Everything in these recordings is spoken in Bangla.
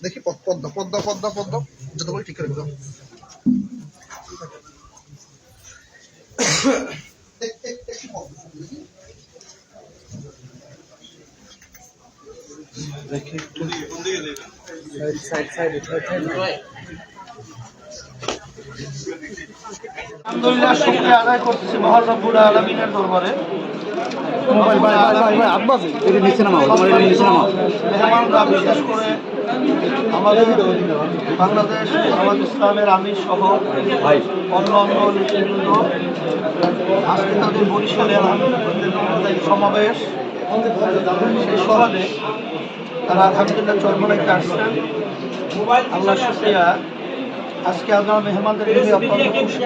দেখি পদ্মা পদ্মা পদ্মা পদ্মা যত বলি ঠিক করে দাও। দেখি একটু আলহামদুলিল্লাহ শুকরিয়া আদায় করতেছি মহান রব্বুল আলামিনের দরবারে। মেহমানরা বিশেষ করে আমাদের বাংলাদেশ জামাত ইসলামের আমির সহ অন্যান্য নেতৃবৃন্দ আজকে তাদের বরিশালে আলহামদুলিল্লাহ সমাবেশ সেই সভাতে তারা আলহামদুলিল্লাহ চরমনাইতে আসছেন। আল্লাহ শুকরিয়া। আজকে আপনারা মেহমানদের নিয়ে অত্যন্ত খুশি।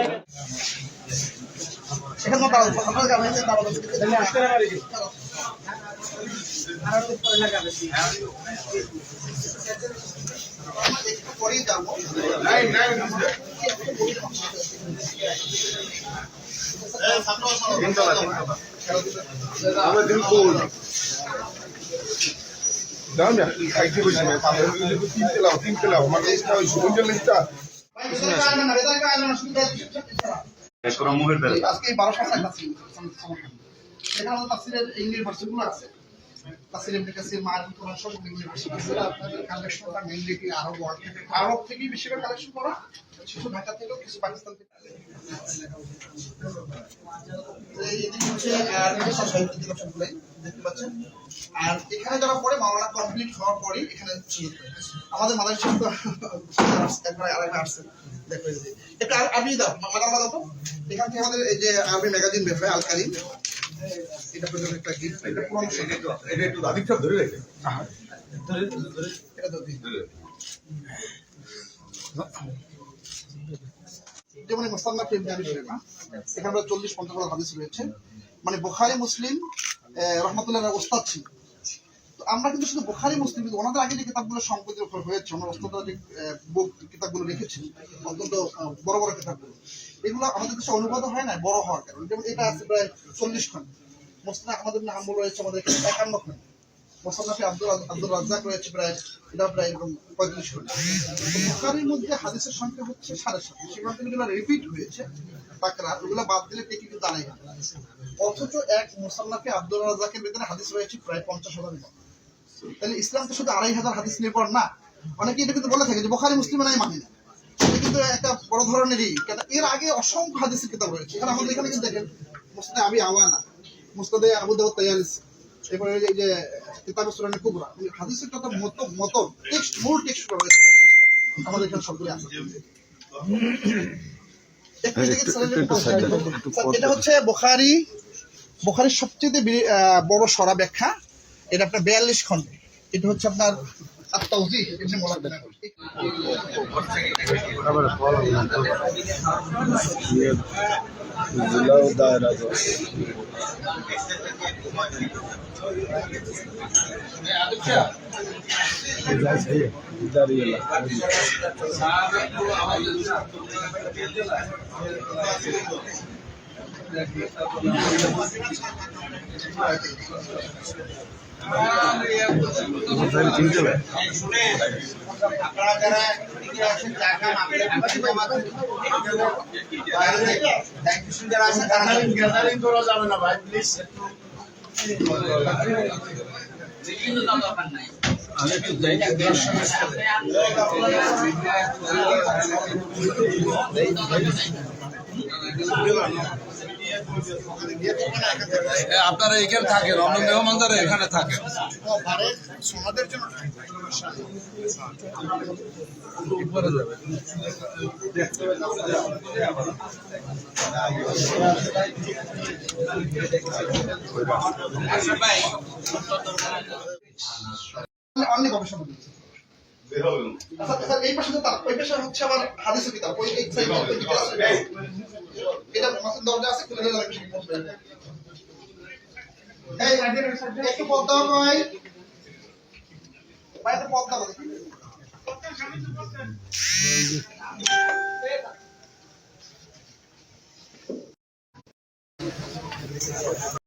আজকে 1200 এখানে তাফসীরের ইংলিশ ভার্সনগুলো আছে। তাফসীর ইবনে কাসির মাআরিফুল কোরআন সব ইংলিশ ভার্সন আছে। আপনাদের কালেকশনটা মেইনলি কি আরব থেকেই বেশিরভাগ কালেকশন করা, কিছু ঢাকা থেকেও, কিছু পাকিস্তান থেকে। দেখতে পাচ্ছেন। আর এখানে যারা পড়ে মাওলানা কমপ্লিট হওয়ার পরই এখানে আমাদের মাদ্রাসা একবার আরেকবার আসছে। দেখো এটা আরবি দাও মাদার দাও তো। এখান থেকে আমাদের এই যে আরবি ম্যাগাজিন বের হয় আল কারিম, এটা পর্যন্ত একটা গিফট। এটা পুরনো এটা একটু আদিক সব ধরে রেখে ধরে এটা দাও ধরে যেমন মুস্তাননাফ ইবনে আবি শাইবা এখানে 40-50 হাদিস রয়েছে। মানে বুখারী মুসলিম রহমাতুল্লাহর ওস্তাদ ছিল। তো আমরা কিন্তু শুধু বুখারী মুসলিম কিন্তু ওনাদের আগে যে কিতাবগুলো সংকলিত হয়েছে, ওনার ওস্তাদরা যে বুক কিতাবগুলো লিখেছেন অত্যন্ত বড় বড় কিতাবগুলো, এগুলো আমাদের কাছে অনুবাদ হয় না বড় হওয়ার কারণে। যেমন এটা আছে প্রায় 40 খন্ড। মুসনাদ আহমদ ইবনে হাম্বল রয়েছে আমাদের এখানে 51 খন্ড। মুসান্নাফে আব্দুর রাজ্জাক রয়েছে প্রায় এটা প্রায় 45 খন্ড। বুখারীর মধ্যে হাদিসের সংখ্যা হচ্ছে 7.5। সেখান থেকে যেগুলো রিপিট হয়েছে তাকরার, ওগুলো বাদ দিলে টেকি কিন্তু আড়াই হয়। অথচ এক মুসান্নাফে আব্দুর রাজ্জাকের ভিতরে হাদিস রয়েছে প্রায় 50,000। তাহলে ইসলাম তো শুধু 2,500 হাদিস নির্ভর না। অনেকে এটা কিন্তু বলে থাকে যে বুখারী মুসলিমে নাই মানি না। এটা কিন্তু একটা বড় ধরনেরই, কেন এর আগে অসংখ্য হাদিসের কিতাব রয়েছে। এখানে আমাদের এখানে কিন্তু দেখেন মুসনাদে আবি আওয়ানা, মুসনাদে আবু দাউদ তায়ালিসি, এরপরে এই যে কিতাব সুনান কুবরা, হাদিসের কত মত টেক্সট মূল টেক্সট রয়েছে আমাদের এখানে সবগুলো আছে। এটা হচ্ছে বুখারীর সবচেয়ে বড় সরা ব্যাখ্যা। এটা আপনার 42 খন্ড। এটা হচ্ছে আপনার আত-তাওযীহ ইবনে মুলাক্কানা। আপনারা যারা গ্যাদারিং করা যাবে না ভাই, প্লিজ। আপনারা এখানে থাকেন, অন্য মেহমান যারা এখানে থাকেন সমাজের জন্য অনেক গবেষণা করছে। এই পাশে ওই পাশে হচ্ছে আবার হাদিসের কিতাব, ওই এক সাইডে এটা দরজা আছে, খুলে দিলে এই একটু পদ্মা কই বাইরে পদ্মা